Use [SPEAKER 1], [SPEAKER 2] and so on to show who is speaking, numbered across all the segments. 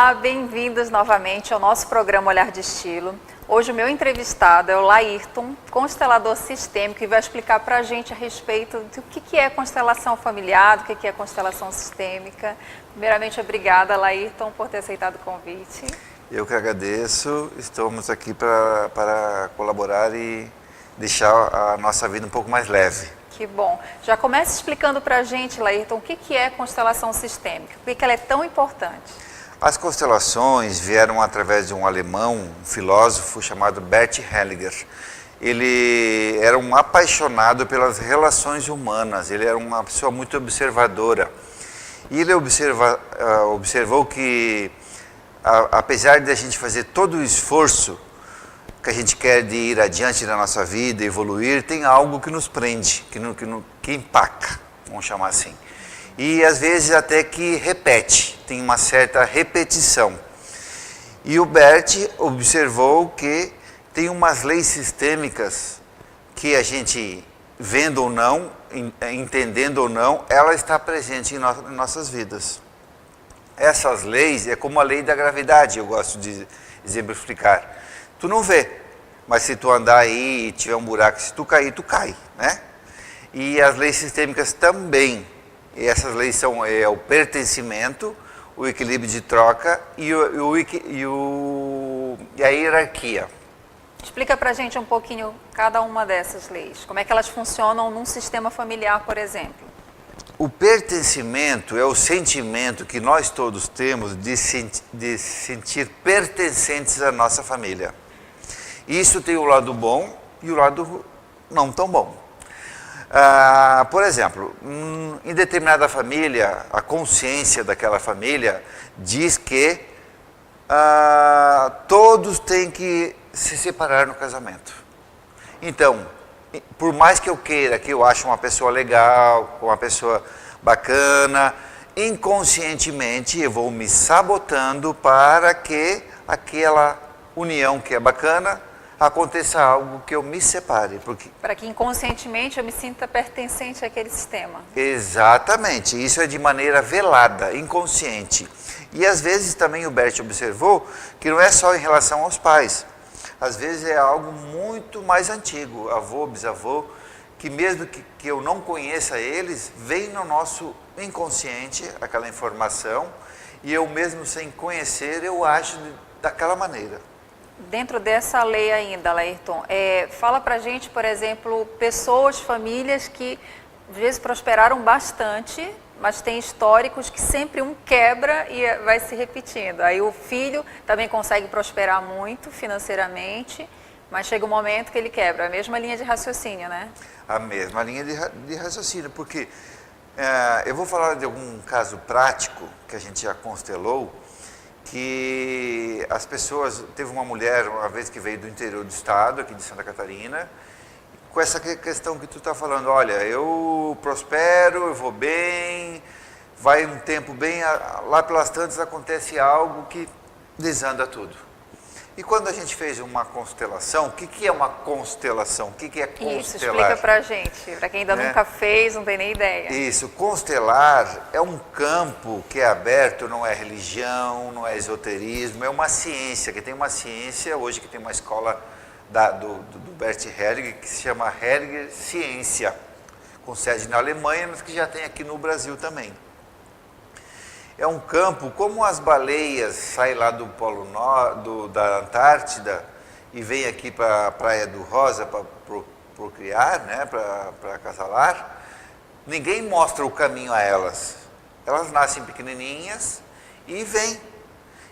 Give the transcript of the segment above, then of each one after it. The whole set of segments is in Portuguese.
[SPEAKER 1] Olá, bem-vindos novamente ao nosso programa Olhar de Estilo. Hoje o meu entrevistado é o Laírton, constelador sistêmico, que vai explicar para a gente a respeito do que é constelação familiar, do que é constelação sistêmica. Primeiramente, obrigada, Laírton, por ter aceitado o convite.
[SPEAKER 2] Eu que agradeço, estamos aqui para colaborar e deixar a nossa vida um pouco mais leve.
[SPEAKER 1] Que bom. Já começa explicando para a gente, Laírton, o que é constelação sistêmica, por que ela é tão importante?
[SPEAKER 2] As constelações vieram através de um alemão, um filósofo chamado Bert Hellinger. Ele era um apaixonado pelas relações humanas, ele era uma pessoa muito observadora. E ele observou que, apesar de a gente fazer todo o esforço que a gente quer de ir adiante na nossa vida, evoluir, tem algo que nos prende, que empaca, vamos chamar assim. E às vezes até que repete, tem uma certa repetição. E o Bert observou que tem umas leis sistêmicas que a gente, vendo ou não, entendendo ou não, ela está presente em nossas vidas. Essas leis é como a lei da gravidade, eu gosto de exemplificar. Tu não vê, mas se tu andar aí e tiver um buraco, se tu cair, tu cai, né? E as leis sistêmicas também. E essas leis são o pertencimento, o equilíbrio de troca e a hierarquia.
[SPEAKER 1] Explica pra gente um pouquinho cada uma dessas leis. Como é que elas funcionam num sistema familiar, por exemplo?
[SPEAKER 2] O pertencimento é o sentimento que nós todos temos de sentir pertencentes à nossa família. Isso tem o lado bom e o lado não tão bom. Por exemplo, em determinada família, a consciência daquela família diz que todos têm que se separar no casamento. Então, por mais que eu queira, que eu ache uma pessoa legal, uma pessoa bacana, inconscientemente eu vou me sabotando para que aquela união que é bacana aconteça algo que eu me separe.
[SPEAKER 1] Para que inconscientemente eu me sinta pertencente àquele sistema.
[SPEAKER 2] Exatamente, isso é de maneira velada, inconsciente. E às vezes também o Bert observou que não é só em relação aos pais. Às vezes é algo muito mais antigo, avô, bisavô, que mesmo que eu não conheça eles, vem no nosso inconsciente aquela informação e eu mesmo sem conhecer, eu acho daquela maneira.
[SPEAKER 1] Dentro dessa lei ainda, Laírton, fala pra gente, por exemplo, pessoas, famílias que às vezes prosperaram bastante, mas tem históricos que sempre um quebra e vai se repetindo. Aí o filho também consegue prosperar muito financeiramente, mas chega um momento que ele quebra. A mesma linha de raciocínio, né?
[SPEAKER 2] A mesma linha de raciocínio, porque eu vou falar de algum caso prático que a gente já constelou, que as pessoas, teve uma mulher uma vez que veio do interior do estado, aqui de Santa Catarina, com essa questão que tu está falando, olha, eu prospero, eu vou bem, vai um tempo bem, lá pelas tantas acontece algo que desanda tudo. E quando a gente fez uma constelação, o que é uma constelação? O que é constelar?
[SPEAKER 1] Isso, explica pra gente, para quem ainda nunca fez, não tem nem ideia.
[SPEAKER 2] Isso, constelar é um campo que é aberto, não é religião, não é esoterismo, é uma ciência, que tem uma ciência, hoje que tem uma escola do Bert Hellinger, que se chama Hellinger Ciência, com sede na Alemanha, mas que já tem aqui no Brasil também. É um campo, como as baleias saem lá do Polo Norte, da Antártida e vêm aqui para a Praia do Rosa para procriar, né, para acasalar, ninguém mostra o caminho a elas. Elas nascem pequenininhas e vêm.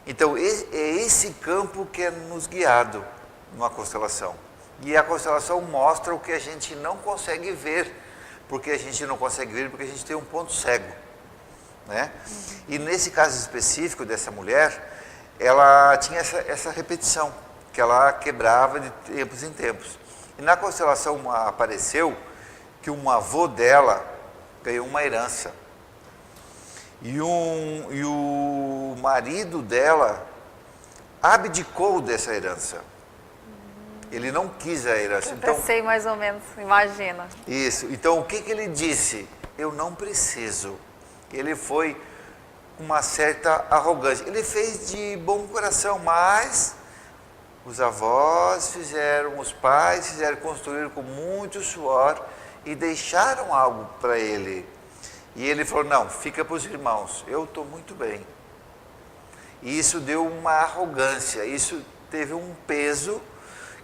[SPEAKER 2] Então, é esse campo que é nos guiado numa constelação. E a constelação mostra o que a gente não consegue ver, porque a gente não consegue ver porque a gente tem um ponto cego. Né? E nesse caso específico dessa mulher, ela tinha essa repetição, que ela quebrava de tempos em tempos. E na constelação apareceu que um avô dela ganhou uma herança. E o marido dela abdicou dessa herança. Ele não quis a herança.
[SPEAKER 1] Eu sei mais ou menos, imagina.
[SPEAKER 2] Isso. Então o que ele disse? Eu não preciso. Ele foi uma certa arrogância. Ele fez de bom coração, mas os avós fizeram, os pais fizeram, construíram com muito suor e deixaram algo para ele. E ele falou, não, fica para os irmãos, eu estou muito bem. E isso deu uma arrogância, isso teve um peso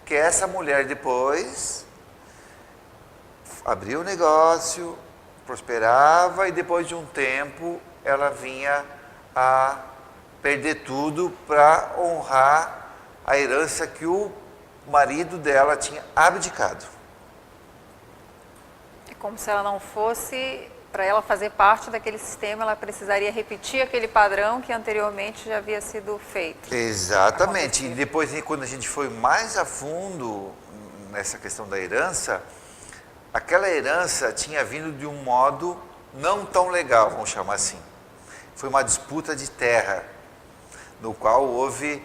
[SPEAKER 2] que essa mulher depois abriu o negócio, prosperava e depois de um tempo ela vinha a perder tudo para honrar a herança que o marido dela tinha abdicado.
[SPEAKER 1] É como se ela não fosse, para ela fazer parte daquele sistema, ela precisaria repetir aquele padrão que anteriormente já havia sido feito.
[SPEAKER 2] Exatamente. E depois, quando a gente foi mais a fundo nessa questão da herança, aquela herança tinha vindo de um modo não tão legal, vamos chamar assim. Foi uma disputa de terra, no qual houve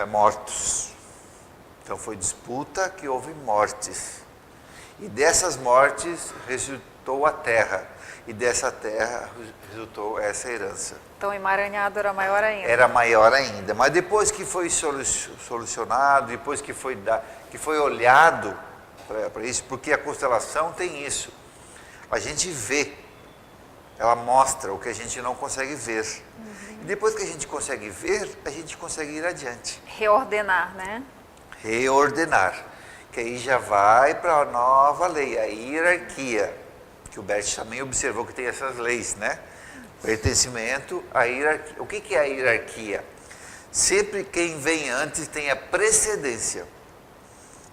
[SPEAKER 2] mortos. Então foi disputa que houve mortes. E dessas mortes resultou a terra. E dessa terra resultou essa herança.
[SPEAKER 1] Então o emaranhado era maior ainda.
[SPEAKER 2] Era maior ainda. Mas depois que foi solucionado, depois que foi olhado para isso, porque a constelação tem isso. A gente vê, ela mostra o que a gente não consegue ver. E depois que a gente consegue ver, a gente consegue ir adiante.
[SPEAKER 1] Reordenar, né?
[SPEAKER 2] Reordenar. Que aí já vai para a nova lei, a hierarquia. Que o Bert também observou que tem essas leis, né? Pertencimento à hierarquia. O que é a hierarquia? Sempre quem vem antes tem a precedência.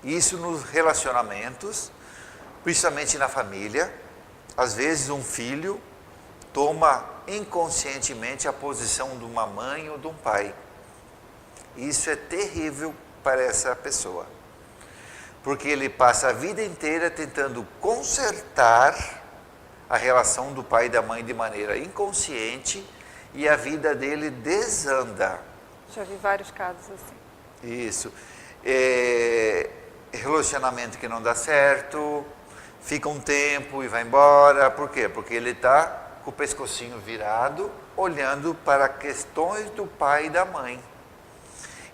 [SPEAKER 2] Isso nos relacionamentos, principalmente na família. Às vezes um filho toma inconscientemente a posição de uma mãe ou de um pai. Isso é terrível para essa pessoa. Porque ele passa a vida inteira tentando consertar a relação do pai e da mãe de maneira inconsciente e a vida dele desanda.
[SPEAKER 1] Já vi vários casos assim.
[SPEAKER 2] Isso. Relacionamento que não dá certo, fica um tempo e vai embora. Por quê? Porque ele está com o pescocinho virado, olhando para questões do pai e da mãe.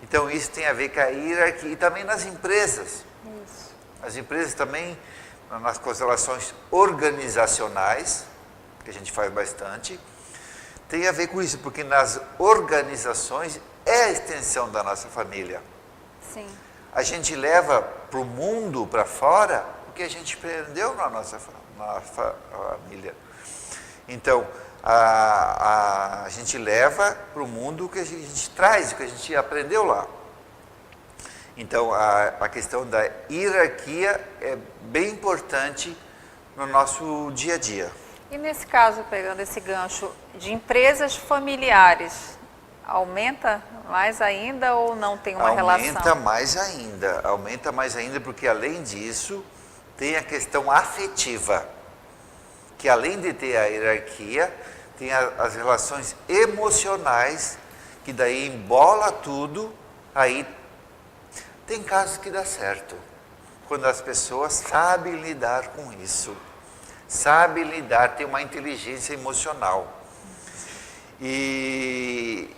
[SPEAKER 2] Então isso tem a ver com a hierarquia. E também nas empresas.
[SPEAKER 1] Isso.
[SPEAKER 2] As empresas também, nas constelações organizacionais, que a gente faz bastante, tem a ver com isso, porque nas organizações é a extensão da nossa família.
[SPEAKER 1] Sim.
[SPEAKER 2] A gente leva para o mundo, para fora, o que a gente aprendeu na nossa família. Então, a gente leva para o mundo o que a gente traz, o que a gente aprendeu lá. Então, a questão da hierarquia é bem importante no nosso dia a dia.
[SPEAKER 1] E nesse caso, pegando esse gancho de empresas familiares, aumenta mais ainda ou não tem uma relação?
[SPEAKER 2] Aumenta mais ainda porque além disso, tem a questão afetiva, que além de ter a hierarquia, tem as relações emocionais, que daí embola tudo, aí tem casos que dá certo, quando as pessoas sabem lidar com isso, sabem lidar, tem uma inteligência emocional. E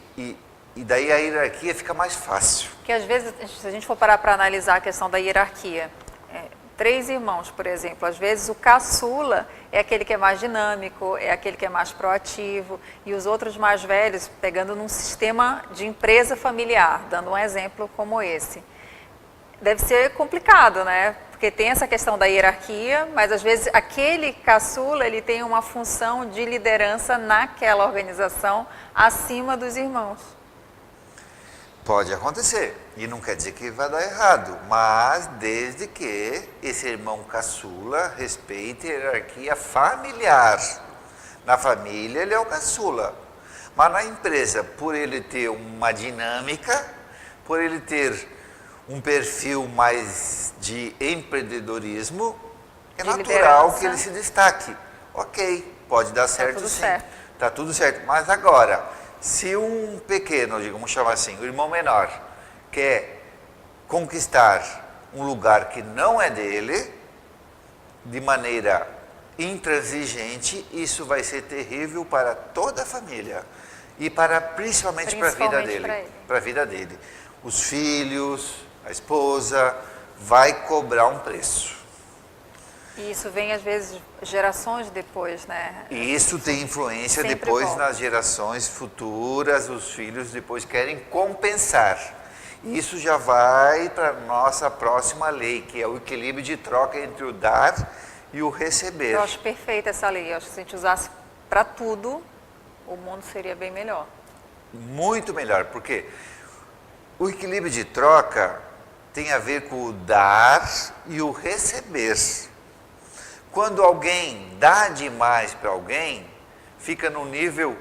[SPEAKER 2] daí a hierarquia fica mais fácil.
[SPEAKER 1] Porque às vezes, se a gente for parar para analisar a questão da hierarquia, 3 irmãos, por exemplo, às vezes o caçula é aquele que é mais dinâmico, é aquele que é mais proativo, e os outros mais velhos, pegando num sistema de empresa familiar, dando um exemplo como esse. Deve ser complicado, né? Porque tem essa questão da hierarquia, mas às vezes aquele caçula, ele tem uma função de liderança naquela organização acima dos irmãos.
[SPEAKER 2] Pode acontecer, e não quer dizer que vai dar errado, mas desde que esse irmão caçula respeite a hierarquia familiar. Na família ele é o caçula, mas na empresa, por ele ter uma dinâmica, por ele ter um perfil mais de empreendedorismo, é natural que ele se destaque. Ok, pode dar certo sim. Tá tudo certo, mas agora, se um pequeno, vamos chamar assim, o irmão menor, quer conquistar um lugar que não é dele, de maneira intransigente, isso vai ser terrível para toda a família e principalmente para a vida dele, para a vida dele. Os filhos, a esposa, vai cobrar um preço.
[SPEAKER 1] E isso vem às vezes gerações depois, né?
[SPEAKER 2] E isso tem influência
[SPEAKER 1] Sempre
[SPEAKER 2] depois
[SPEAKER 1] volta.
[SPEAKER 2] nas gerações futuras, os filhos depois querem compensar. Isso já vai para a nossa próxima lei, que é o equilíbrio de troca entre o dar e o receber.
[SPEAKER 1] Eu acho perfeita essa lei. Eu acho que se a gente usasse para tudo, o mundo seria bem melhor.
[SPEAKER 2] Muito melhor, porque o equilíbrio de troca tem a ver com o dar e o receber. Quando alguém dá demais para alguém, fica num nível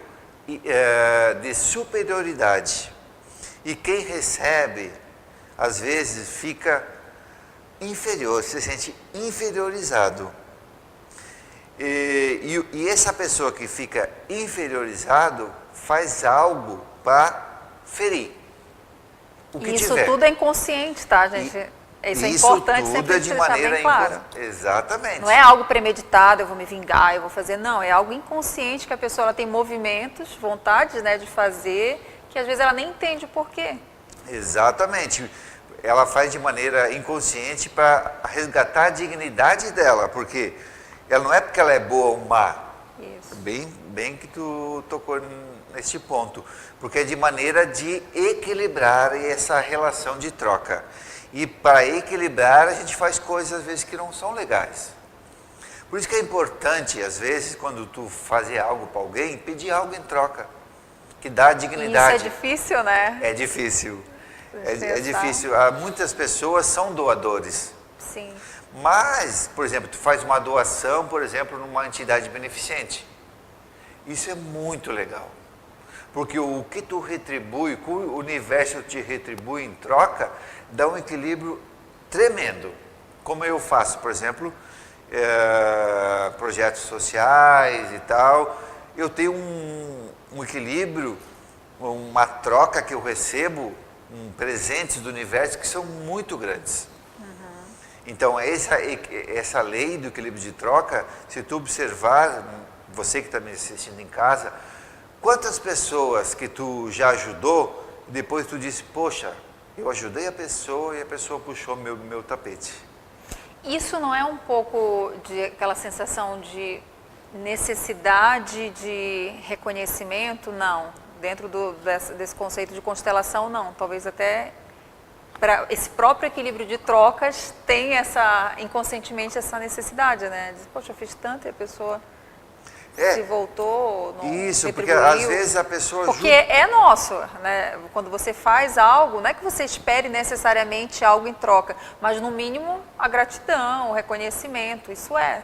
[SPEAKER 2] de superioridade. E quem recebe, às vezes, fica inferior, se sente inferiorizado. E essa pessoa que fica inferiorizado faz algo para ferir o que
[SPEAKER 1] Isso
[SPEAKER 2] tiver.
[SPEAKER 1] tudo é inconsciente, tá, gente? Isso é importante sempre deixar bem claro.
[SPEAKER 2] Exatamente.
[SPEAKER 1] Não é algo premeditado, eu vou me vingar, eu vou fazer. Não, é algo inconsciente que a pessoa ela tem movimentos, vontades, né, de fazer, que às vezes ela nem entende o porquê.
[SPEAKER 2] Exatamente. Ela faz de maneira inconsciente para resgatar a dignidade dela, porque ela não é porque ela é boa ou má.
[SPEAKER 1] Isso.
[SPEAKER 2] Bem que tu tocou neste ponto, porque é de maneira de equilibrar essa relação de troca. E para equilibrar a gente faz coisas às vezes que não são legais. Por isso que é importante, às vezes, quando tu fazer algo para alguém, pedir algo em troca, que dá dignidade.
[SPEAKER 1] Isso é difícil, né?
[SPEAKER 2] É difícil. É difícil. Muitas pessoas são doadores.
[SPEAKER 1] Sim.
[SPEAKER 2] Mas, por exemplo, tu faz uma doação, por exemplo, numa entidade beneficente. Isso é muito legal. Porque o que tu retribui, o que o universo te retribui em troca, dá um equilíbrio tremendo. Como eu faço, por exemplo, projetos sociais e tal, eu tenho um equilíbrio, uma troca que eu recebo, presentes do universo que são muito grandes. Então, essa lei do equilíbrio de troca, se tu observar, você que está me assistindo em casa, quantas pessoas que tu já ajudou, depois tu disse, poxa, eu ajudei a pessoa e a pessoa puxou meu tapete. Isso
[SPEAKER 1] não é um pouco de aquela sensação de necessidade de reconhecimento? Não. Dentro desse conceito de constelação, não. Talvez até para esse próprio equilíbrio de trocas tem inconscientemente essa necessidade, né? Diz, poxa, eu fiz tanto e a pessoa se voltou, não
[SPEAKER 2] isso,
[SPEAKER 1] retribuiu.
[SPEAKER 2] porque às vezes a pessoa...
[SPEAKER 1] Porque é nosso, né? Quando você faz algo, não é que você espere necessariamente algo em troca, mas no mínimo a gratidão, o reconhecimento, isso é.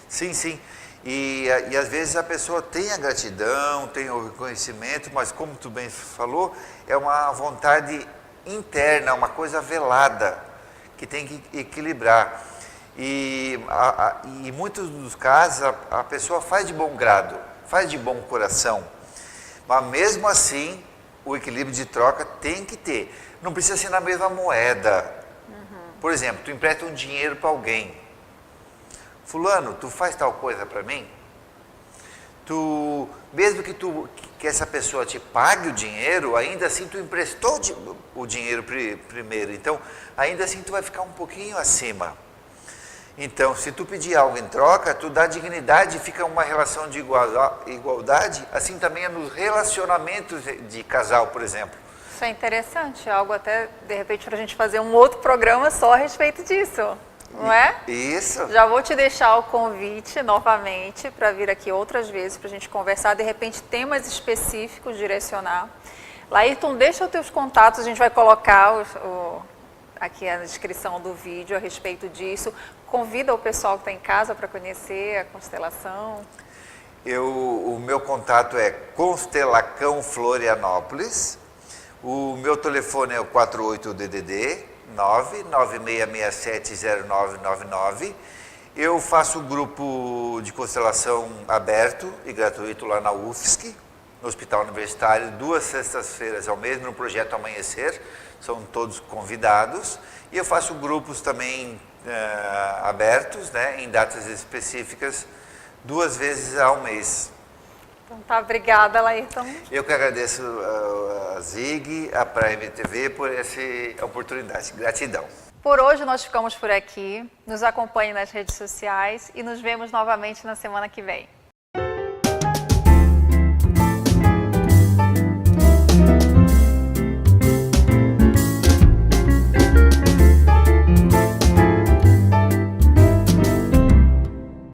[SPEAKER 2] Sim, sim. E às vezes a pessoa tem a gratidão, tem o reconhecimento, mas como tu bem falou, é uma vontade interna, uma coisa velada, que tem que equilibrar. E em muitos dos casos a pessoa faz de bom grado, faz de bom coração, mas mesmo assim o equilíbrio de troca tem que ter. Não precisa ser na mesma moeda. Por exemplo, tu empresta um dinheiro para alguém. Fulano, tu faz tal coisa para mim? Mesmo que essa pessoa te pague o dinheiro, ainda assim tu emprestou o dinheiro primeiro. Então, ainda assim tu vai ficar um pouquinho acima. Então, se tu pedir algo em troca, tu dá dignidade, fica uma relação de igualdade. Assim também é nos relacionamentos de casal, por exemplo.
[SPEAKER 1] Isso é interessante, algo até, de repente, para a gente fazer um outro programa só a respeito disso. Não é?
[SPEAKER 2] Isso.
[SPEAKER 1] Já vou te deixar o convite novamente para vir aqui outras vezes para a gente conversar, de repente temas específicos, direcionar. Laírton, deixa os teus contatos, a gente vai colocar aqui na descrição do vídeo a respeito disso. Convida o pessoal que está em casa para conhecer a constelação.
[SPEAKER 2] O meu contato é Constelacão Florianópolis. O meu telefone é o 48DDD 996670999. Eu faço grupo de constelação aberto e gratuito lá na UFSC, no Hospital Universitário, 2 sextas-feiras ao mês, no projeto Amanhecer, são todos convidados. E eu faço grupos também abertos, né, em datas específicas, 2 vezes ao mês.
[SPEAKER 1] Então tá, obrigada, Laírton.
[SPEAKER 2] Eu que agradeço a Zig, a Prime TV por essa oportunidade. Gratidão.
[SPEAKER 1] Por hoje nós ficamos por aqui. Nos acompanhe nas redes sociais e nos vemos novamente na semana que vem.